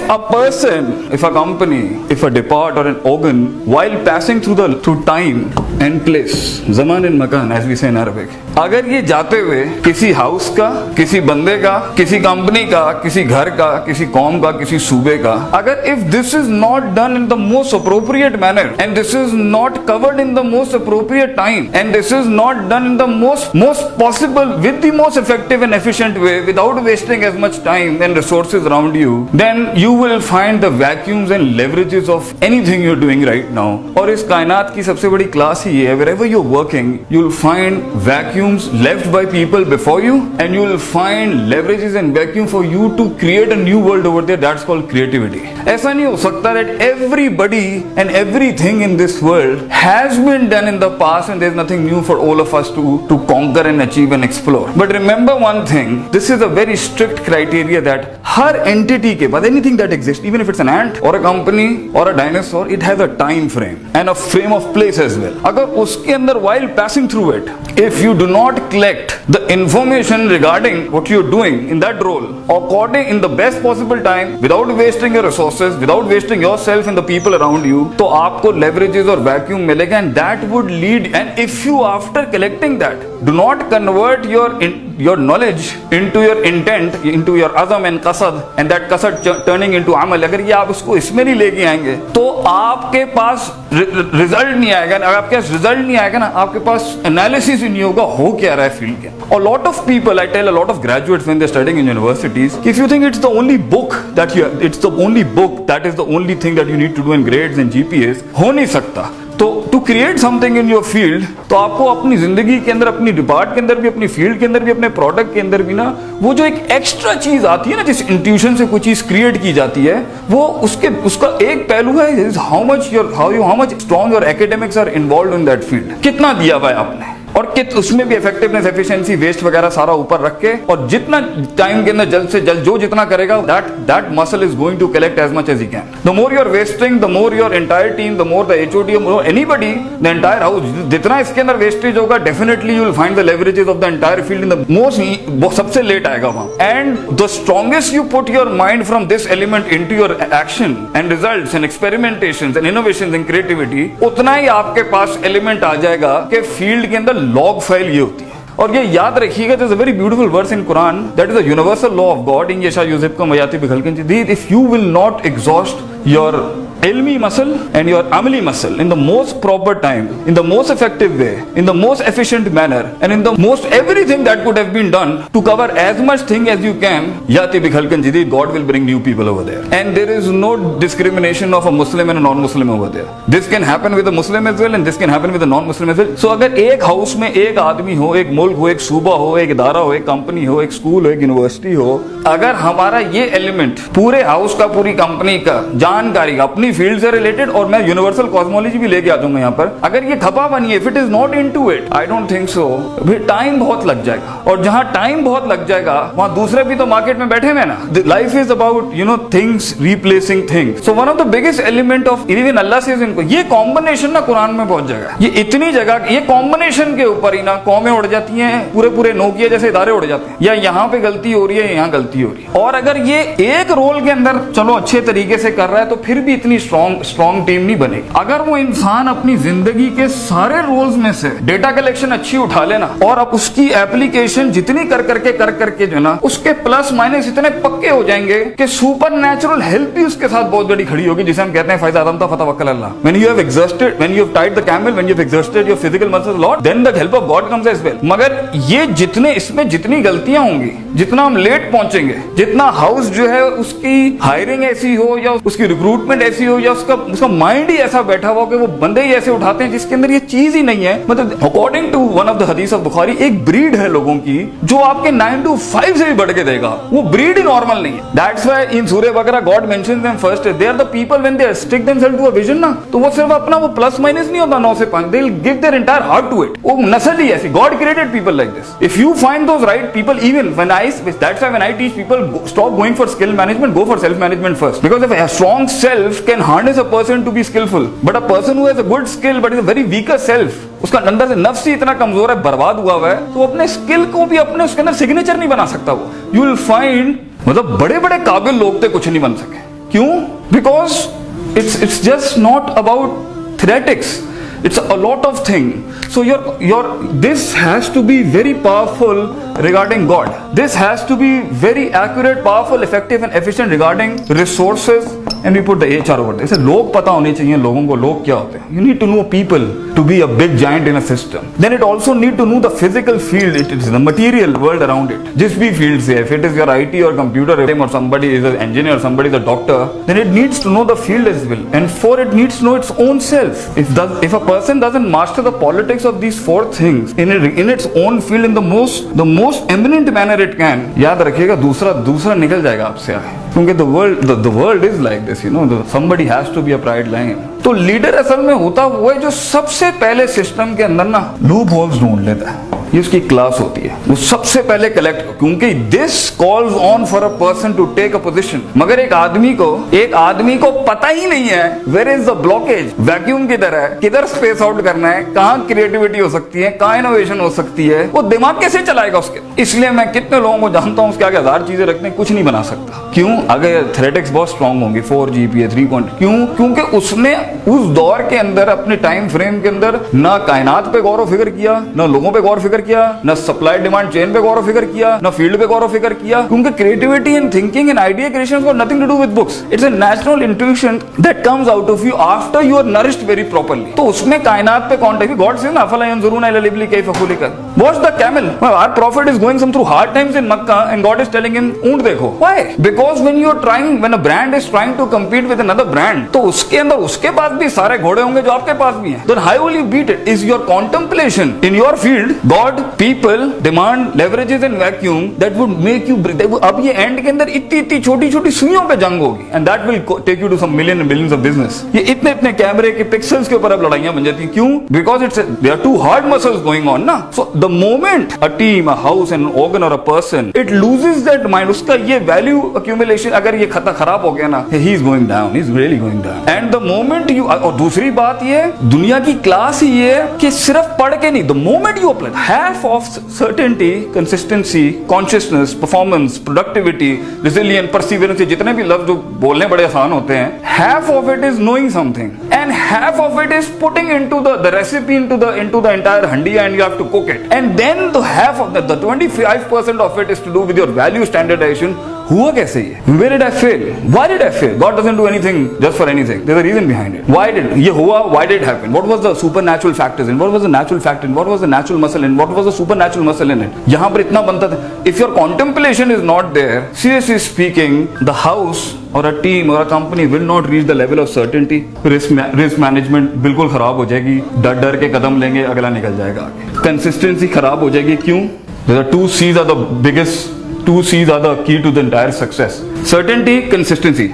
a person, if a company, if a depart or an organ, while passing through time and place, zaman and makan as we say in Arabic, अगर ये जाते हुए किसी house का, किसी बंदे का, किसी कंपनी का, किसी घर का, किसी कौम का, किसी सूबे का, अगर if this is not done in the most appropriate manner and this is not covered in the most appropriate time and this is not done in the most possible with the most effective and efficient way without wasting as much time and resources around you, then you will find the vacuums and leverages of anything you're doing right now. और इस कायनात की सबसे बड़ी class ही है, wherever you're working you'll find vacuums left by people before you and you will find leverages and vacuum for you to create a new world over there. That's called creativity. ऐसा नहीं हो सकता that everybody and everything in this world has been done in the past and there's nothing new for all of us to conquer and achieve and explore. But remember one thing, this is a very strict criteria that her entity के बाद anything that exists, even if it's an ant or a company or a dinosaur, it has a time frame and a frame of place as well. अगर उसके अंदर while passing through it, if you do not collect the information regarding what you're doing in that role according in the best possible time without wasting your resources, without wasting yourself and the people around you, तो आपको leverages और vacuum मिलेगा and that would lead. And if you after collecting that do not convert your knowledge into your intent, into your azam and qasad, and that qasad turning into amal, अगर ये आप उसको इसमें नहीं लेके आएंगे तो आपके पास रिजल्ट नहीं आएगा. अगर आपके पास रिजल्ट नहीं आएगा ना, आपके पास एनालिसिस ही नहीं होगा हो क्या रहा है फील्ड के. A lot of people, I tell a lot of graduates when they're studying in universities, if you think it's the only book that that is the only thing that you need to do in grades and GPAs, हो नहीं सकता. तो to create something in your field, तो आपको अपनी जिंदगी के अंदर, अपनी डिपार्ट के अंदर भी, अपनी फील्ड के अंदर भी, अपने प्रोडक्ट के अंदर भी ना, वो जो एक एक्स्ट्रा चीज आती है ना, जिस इंट्यूशन से कोई चीज क्रिएट की जाती है, वो उसका एक पहलू है how much strong your academics are involve in that field. कितना दिया हुआ है आपने और उसमें भी इफेक्टिवनेस, एफिशिएंसी, वेस्ट वगैरह सारा ऊपर रख के, और जितना टाइम के अंदर जल्द से जल्द जो जितना करेगा, that muscle is going to collect as much as he can. The more you are wasting, the more your entire team, the more the HOD, anybody, the entire house, जितना इसके अंदर वेस्टेज होगा, definitely you will find the leverages of the entire field in the most, सबसे late आएगा वहां. And the strongest you put your mind from this element into your action and results and experimentations and innovations and creativity, उतना ही आपके पास element आ जाएगा कि field के अंदर log file ये होती है. और ये याद रखिएगा, there's a very beautiful verse in Quran that is a universal law of God, in yasha yuzibkum wa yati bi khalqin jadid. If you will not exhaust your ilmi muscle and your amali muscle in the most proper time, in the most effective way, in the most efficient manner, and in the most everything that could have been done to cover as much thing as you can, yati bi khalqin jadid, God will bring new people over there. And there is no discrimination of a Muslim and a non-Muslim over there. This can happen with a Muslim as well and this can happen with a non-Muslim as well. So अगर एक house में एक आदमी हो, एक मुल्क हो, एक सूबा हो, एक इदारा हो, एक कंपनी हो, एक स्कूल हो, एक यूनिवर्सिटी हो, अगर हमारा ये एलिमेंट पूरे हाउस का, पूरी कंपनी का, जानकारी का, अपनी फील्ड से रिलेटेड, और मैं यूनिवर्सल कॉस्मोलॉजी भी लेके आ जाऊंगा यहाँ पर, अगर ये खपा बनी है, if it is not into it, I don't think so, time बहुत लग जाएगा. और जहां टाइम बहुत लग जाएगा वहां दूसरे भी तो मार्केट में बैठे हुए ना. Life is about things replacing things. So one of the biggest element of even Allah से इनको ये कॉम्बिनेशन ना कुरान में बहुत जगह, ये इतनी जगह, ये कॉम्बिनेशन के ऊपर ही ना कौमें उड़ जाती हैं, पूरे नोकिया जैसे इदारे उड़ जाते हैं, या यहाँ पे गलती हो रही है, यहाँ गलती हो रही है. और अगर ये एक रोल के अंदर चलो अच्छे तरीके से कर रहा है तो फिर भी इतनी स्ट्रॉन्ग टीम नहीं बनेगी. अगर वो इंसान अपनी जिंदगी के सारे रोल्स में से डेटा कलेक्शन अच्छी उठा लेना और अब उसकी एप्लीकेशन जितनी कर करके जो ना, उसके प्लस माइनस इतने पक्के हो जाएंगे कि सुपर नेचुरल हेल्प भी उसके साथ बहुत बड़ी खड़ी होगी, जिसे हम कहते हैं फैज़ आदम था फतवक्कल अल्लाह. When you have exhausted, when you have tied the camel, when you have exhausted your physical muscles a lot, then the help of God comes as well. मगर ये जितने इसमें जितनी गलतियां होंगी, जितना हम लेट पहुंचेंगे, जितना हाउस जो है उसकी हायरिंग ऐसी हो या उसकी रिक्रूटमेंट ऐसी हो या उसका माइंड ही ऐसा बैठा हुआ कि वो बंदे ही ऐसे उठाते हैं जिसके अंदर ये चीज ही नहीं है. मतलब according to one of the हदीस ऑफ बुखारी, एक ब्रीड है लोगों की जो आपके 9 to 5 से भी बढ़ के देगा, वो ब्रीड ही नॉर्मल नहीं है. दैट्स व्हाई इन सूरह बकरा God mentions them first, they are the people when they stick themselves to a vision ना, तो वो सिर्फ अपना वो प्लस माइनस नहीं होता 9 से 5, they will give their entire heart to it. वो नस्ल ही ऐसी, God created people like this. If you find those right people, even when that's why when I teach people, stop going for skill management, go for self management first, because if a strong self can harness a person to be skillful, but a person who has a good skill but is a very weaker self, उसका अंदर से नफ्स ही इतना कमजोर है, बर्बाद हुआ हुआ है, तो अपने स्किल को भी अपने उसके अंदर सिग्नेचर नहीं बना सकता. वो यू विल फाइंड, मतलब बड़े बड़े काबिल लोग थे कुछ नहीं बन सके. क्यों? Because it's just not about theoretics. It's a lot of things. So this has to be very powerful regarding God. This has to be very accurate, powerful, effective and efficient regarding resources, and we put the HR over there. इसे लोग पता होने चाहिए लोगों को लोग क्या होते हैं. You need to know people to be a big giant in a system. Then it also need to know the physical field, it is the material world around it. जिस भी field से, if it is your IT or computer or somebody is an engineer, somebody is a doctor, then it needs to know the field as well, and for it needs to know its own self. If a person doesn't master the politics of these four things in its own field in the most eminent manner it can, याद रखिएगा दूसरा निकल जाएगा आपसे आगे, क्योंकि the world is like this, you know, somebody has to be a pride line. तो leader असल में होता वो है जो सबसे पहले सिस्टम के अंदर ना लूप होल्स ढूंढ लेता है. ये उसकी क्लास होती है, वो सबसे पहले कलेक्ट, क्योंकि this calls on for a person to take a position. मगर एक आदमी को पता ही नहीं है where is the blockage, vacuum किधर है, किधर स्पेस आउट करना है, कहाँ क्रिएटिविटी हो सकती है, कहाँ इनोवेशन हो सकती है, वो दिमाग कैसे चलाएगा उसके. इसलिए मैं कितने लोगों को जानता हूँ उसके आगे 1000 चीजें रखते हैं, कुछ नहीं बना सकता. क्यों? अगर थ्योरेटिक्स बहुत स्ट्रांग होंगी, 4 GPA 3 क्यों? क्योंकि उसने उस दौर के अंदर अपने टाइम फ्रेम के अंदर ना कायनात पे गौर फिक्र किया, ना लोगों पे गौर फिक्र किया, ना सप्लाई डिमांड चेन पे गौर फिक्र किया, ना फील्ड पे गौर फिक्र किया. क्योंकि creativity and thinking and idea creation got nothing to do with books. It's a natural intuition that comes out of you after you are nourished very properly. तो उसमें कायनात पे कांटेक्ट, गॉड से ना अफला यंजुरून इला लिबली कैफ खुलिकत. Watch the camel, our prophet is going some through hard times in Mecca and God is telling him ऊंट देखो. Why? Because when a brand is trying to compete with another brand, तो उसके अंदर उसके पास भी सारे घोड़े होंगे जो आपके पास भी हैं. Then how will you beat it? Is your contemplation in your field, God, people, demand, leverages and vacuum that would make you. अब ये एंड के अंदर इतनी छोटी सुइयों पे जंग होगी, and that will take you to some million and billions of business. ये इतने कैमरे के पिक्सल्स के ऊपर अब लड़ाइयां बन जाती हैं. क्यों? Because there are 2 hard muscles going on ना. So the moment a team, a house, an organ or a person, it loses that mind, उसका ये value accumulation अगर ये खराब हो गया ना, he is going down, he is really going down. And the moment you, और दूसरी बात ये दुनिया की क्लास ही ये कि सिर्फ पढ़ के नहीं, the moment you apply half of certainty, consistency, consciousness, performance, productivity, resilience, perseverance, जितने भी लफ्ज जो बोलने बड़े आसान होते हैं, half of it is knowing something and half of it is putting into the recipe into the entire handiya and you have to cook it, and then the half of the 25% of it is to do with your value standardization. हुआ कैसे ये? Where did I fail? Why did I fail? God doesn't do anything just for anything. There's a reason behind it. Why did ये हुआ? Why did it happen? What was the supernatural factors in? What was the natural factor in? What was the natural muscle in? What was the supernatural muscle in it? यहाँ पर इतना बनता था. If your contemplation is not there, seriously speaking, the house or a team or a company will not reach the level of certainty. Risk management बिल्कुल खराब हो जाएगी. डर के कदम लेंगे, अगला निकल जाएगा आगे. Consistency खराब हो जाएगी. क्यों? There are 2 C's are the biggest. 2 C's are the key to the entire success. Certainty, consistency.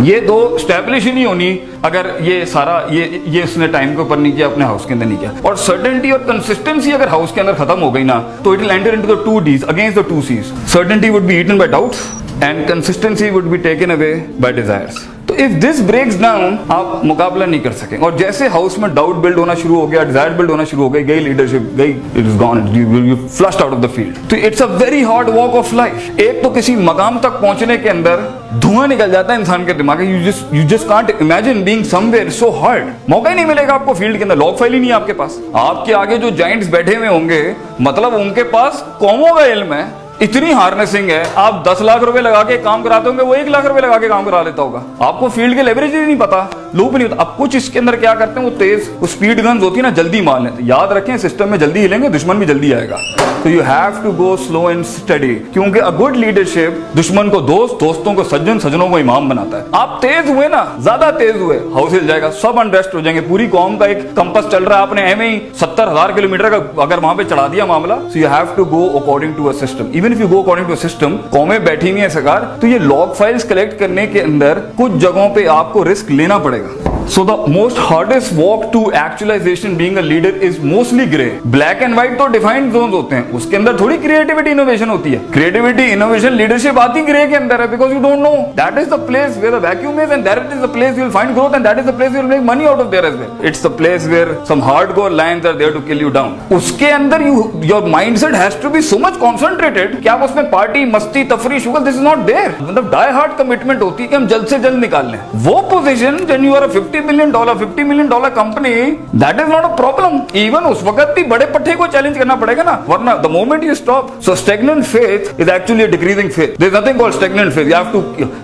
ये 2 स्टैब्लिश ही नहीं होनी अगर ये सारा ये उसने टाइम के ऊपर नहीं किया, अपने हाउस के अंदर नहीं किया. और सर्टेनिटी और कंसिस्टेंसी अगर हाउस के अंदर खत्म हो गई ना, तो it will enter into the 2 D's against the 2 C's. Certainty would be eaten by doubts and consistency would be taken away by desires. तो इफ दिस ब्रेक्स डाउन, आप मुकाबला नहीं कर सकेंगे. और जैसे हाउस में डाउट बिल्ड होना शुरू हो गया, डिजायर बिल्ड होना शुरू हो गई, लीडरशिप गई, it is gone, you flushed out of the field. तो it's a very hard walk of life. एक तो किसी मकाम तक पहुंचने के अंदर धुआं निकल जाता है इंसान के दिमाग. You just can't imagine being somewhere so hard. मौका ही नहीं मिलेगा आपको फील्ड के अंदर. लॉग फाइल ही नहीं है आपके पास. आपके आगे जो जाइंट्स बैठे हुए होंगे, मतलब उनके पास कौमों का इल्म है, इतनी हार्नेसिंग है. आप 10 लाख रुपए लगा के काम कराते होंगे, वो 1 लाख रुपए लगा के काम करा लेता होगा. आपको फील्ड के लेवरेज ही नहीं पता, लूप नहीं होता. अब कुछ इसके अंदर क्या करते हैं, वो तेज वो स्पीड गन्स होती है ना, जल्दी मार लेते. याद रखें, सिस्टम में जल्दी हिलेंगे, दुश्मन भी जल्दी आएगा. तो you have to go slow and study, क्योंकि अ गुड लीडरशिप दुश्मन को दोस्त, दोस्तों को सज्जन, सज्जनों को इमाम बनाता है. आप तेज हुए ना, ज्यादा तेज हुए, हाउस हिल जाएगा, सब अनरेस्ट हो जाएंगे. पूरी कौम का एक कंपस चल रहा है, आपने एम ही 70,000 किलोमीटर का अगर वहां पे चढ़ा दिया मामला. So you have to go according to a system. Even if you go according to a system, कौमें बैठी हुई है सरकार, तो ये लॉग फाइल्स कलेक्ट करने के अंदर कुछ जगहों पे आपको रिस्क लेना पड़ेगा. So the most hardest walk to actualization being a leader is mostly gray. Black and white तो defined zones होते हैं, उसके अंदर थोड़ी creativity innovation होती है. Creativity innovation leadership आती gray के अंदर है, because you don't know. That is the place where the vacuum is, and that is the place you will find growth, and that is the place you will make money out of there as well. It's the place where some hardcore lions are there to kill you down. उसके अंदर your mindset has to be so much concentrated कि आप उसमें party मस्ती तफरी sugar, this is not there. मतलब die hard commitment होती है कि हम जल्द से जल्द निकाल लें. वो position when you are a $50 million company, that is not a problem. Even उस वक्त भी बड़े पट्टे को challenge करना पड़ेगा ना, वरना the moment you stop. So stagnant faith is actually a decreasing faith. There is nothing called stagnant faith. You have to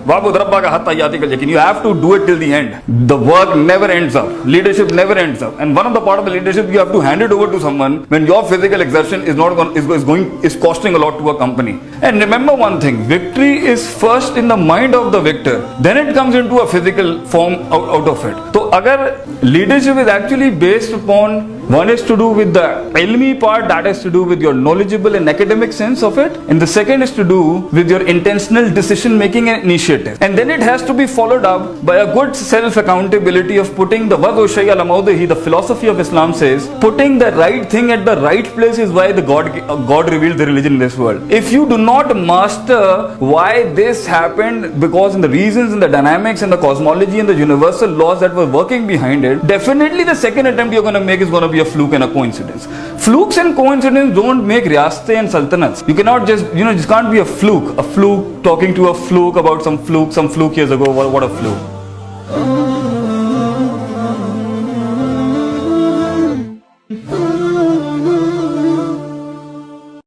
बाबू रब्बा का हाथ तैयारी कर, लेकिन you have to do it till the end. The work never ends up. Leadership never ends up. And one of the part of the leadership, you have to hand it over to someone when your physical exertion is costing a lot to a company. And remember one thing, victory is first in the mind of the victor, then it comes into a physical form out of it. So agar leadership is actually based upon, one is to do with the ilmi part, that is to do with your knowledgeable and academic sense of it, and the second is to do with your intentional decision making and initiative. And then it has to be followed up by a good self accountability of putting the the philosophy of Islam says, putting the right thing at the right place is why the God revealed the religion in this world. If you do not master why this happened, because in the reasons and the dynamics and the cosmology and the universal laws that were working behind it, definitely the second attempt you're going to make is going to be a fluke and a coincidence. Flukes and coincidence don't make riyaste and sultanats. You cannot just can't be a fluke talking to a fluke about some fluke years ago. What a fluke.